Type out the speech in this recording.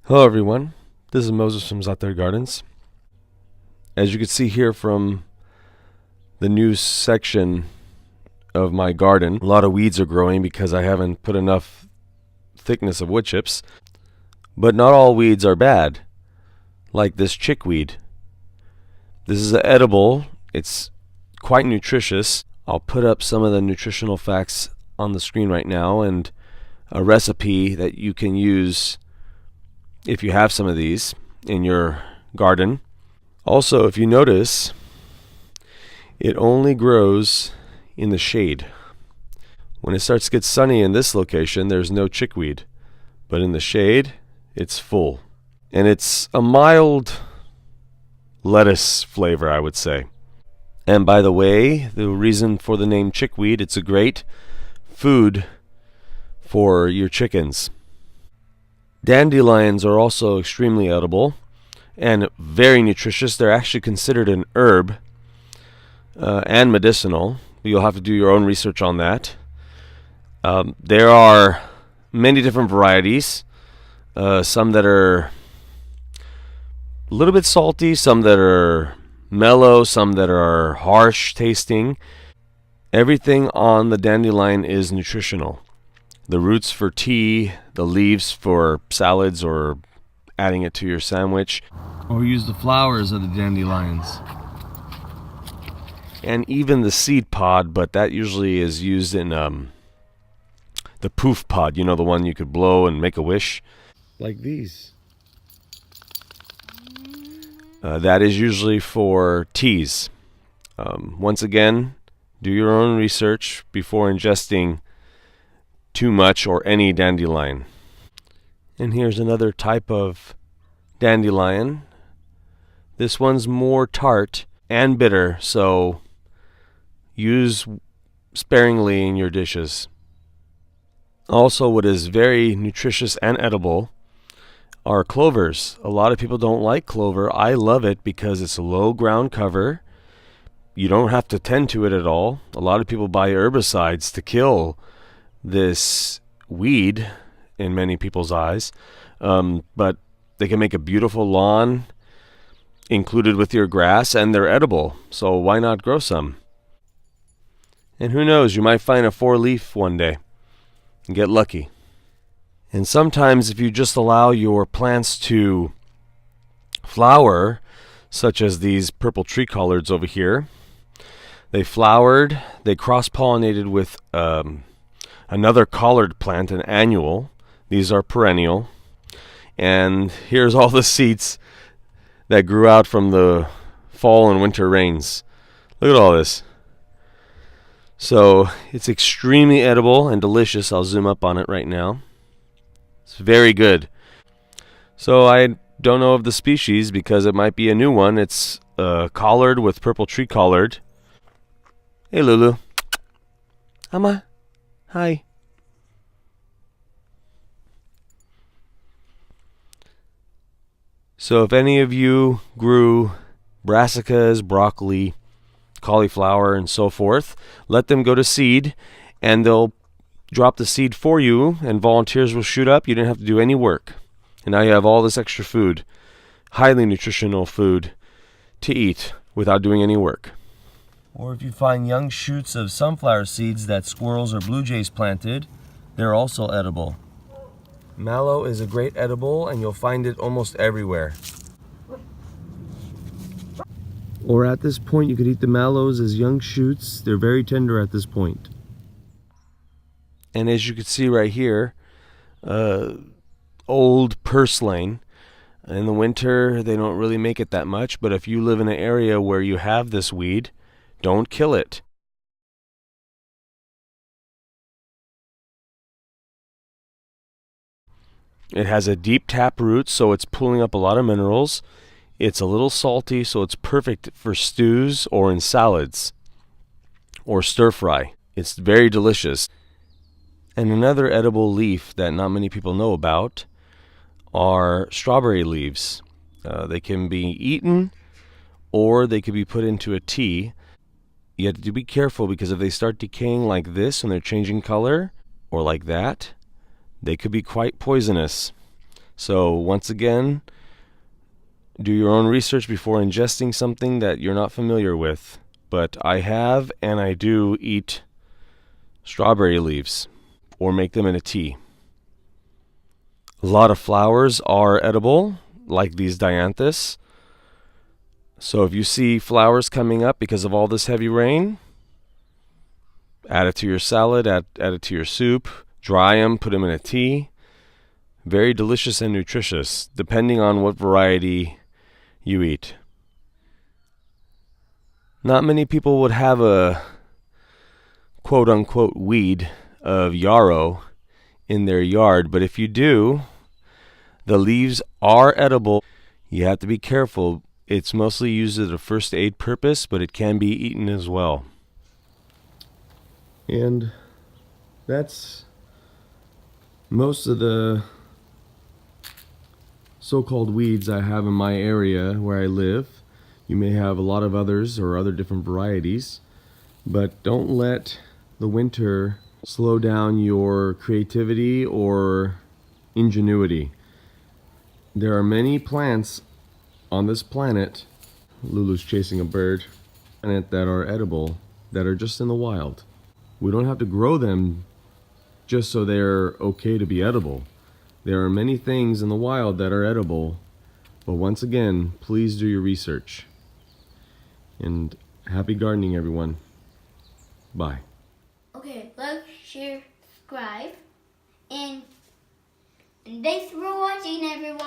Hello everyone, this is Moses from Zaatar Gardens. As you can see here from the news section of my garden, a lot of weeds are growing because I haven't put enough thickness of wood chips. But not all weeds are bad, like this chickweed. This is edible, it's quite nutritious. I'll put up some of the nutritional facts on the screen right now and a recipe that you can use if you have some of these in your garden. Also, if you notice, it only grows in the shade. When it starts to get sunny in this location, there's no chickweed, but in the shade, it's full. And it's a mild lettuce flavor, I would say. And by the way, the reason for the name chickweed, it's a great food for your chickens. Dandelions are also extremely edible and very nutritious. They're actually considered an herb and medicinal. You'll have to do your own research on that. There are many different varieties. Some that are a little bit salty, some that are mellow, some that are harsh tasting. Everything on the dandelion is nutritional. The roots for tea, the leaves for salads or adding it to your sandwich. Or use the flowers of the dandelions. And even the seed pod, but that usually is used in the poof pod, you know, the one you could blow and make a wish. Like these. That is usually for teas. Once again, do your own research before ingesting too much or any dandelion. And here's another type of dandelion. This one's more tart and bitter, so use sparingly in your dishes. Also, what is very nutritious and edible are clovers. A lot of people don't like clover. I love it because it's a low ground cover. You don't have to tend to it at all. A lot of people buy herbicides to kill this weed in many people's eyes, but they can make a beautiful lawn included with your grass, and they're edible, so why not grow some? And who knows, you might find a 4-leaf one day and get lucky. And sometimes if you just allow your plants to flower, such as these purple tree collards over here, they flowered, they cross-pollinated with another collard plant, an annual. These are perennial. And here's all the seeds that grew out from the fall and winter rains. Look at all this. So it's extremely edible and delicious. I'll zoom up on it right now. It's very good. So I don't know of the species because it might be a new one. It's collard with purple tree collard. Hey Lulu. Ama. Hi. So if any of you grew brassicas, broccoli, cauliflower, and so forth, let them go to seed, and they'll drop the seed for you, and volunteers will shoot up. You didn't have to do any work. And now you have all this extra food, highly nutritional food, to eat without doing any work. Or if you find young shoots of sunflower seeds that squirrels or blue jays planted, they're also edible. Mallow is a great edible, and you'll find it almost everywhere. Or at this point, you could eat the mallows as young shoots. They're very tender at this point. And as you can see right here, old purslane. In the winter, they don't really make it that much, but if you live in an area where you have this weed, don't kill it. It has a deep tap root, so it's pulling up a lot of minerals. It's a little salty, so it's perfect for stews or in salads or stir fry. It's very delicious. And another edible leaf that not many people know about are strawberry leaves. They can be eaten, or they could be put into a tea. You have to be careful because if they start decaying like this and they're changing color, or like that, they could be quite poisonous. So once again, do your own research before ingesting something that you're not familiar with. But I have and I do eat strawberry leaves or make them in a tea. A lot of flowers are edible, like these dianthus. So if you see flowers coming up because of all this heavy rain, add it to your salad, add it to your soup, dry them, put them in a tea. Very delicious and nutritious, depending on what variety you eat. Not many people would have a quote-unquote weed of yarrow in their yard, but if you do, the leaves are edible. You have to be careful. It's mostly used as a first aid purpose, but it can be eaten as well. And that's most of the so-called weeds I have in my area where I live. You may have a lot of others or other different varieties, but don't let the winter slow down your creativity or ingenuity. There are many plants on this planet, Lulu's chasing a bird, that are edible, that are just in the wild. We don't have to grow them just so they're okay to be edible. There are many things in the wild that are edible, but once again, please do your research. And happy gardening, everyone. Bye. Okay, like, share, subscribe, and thanks for watching, everyone.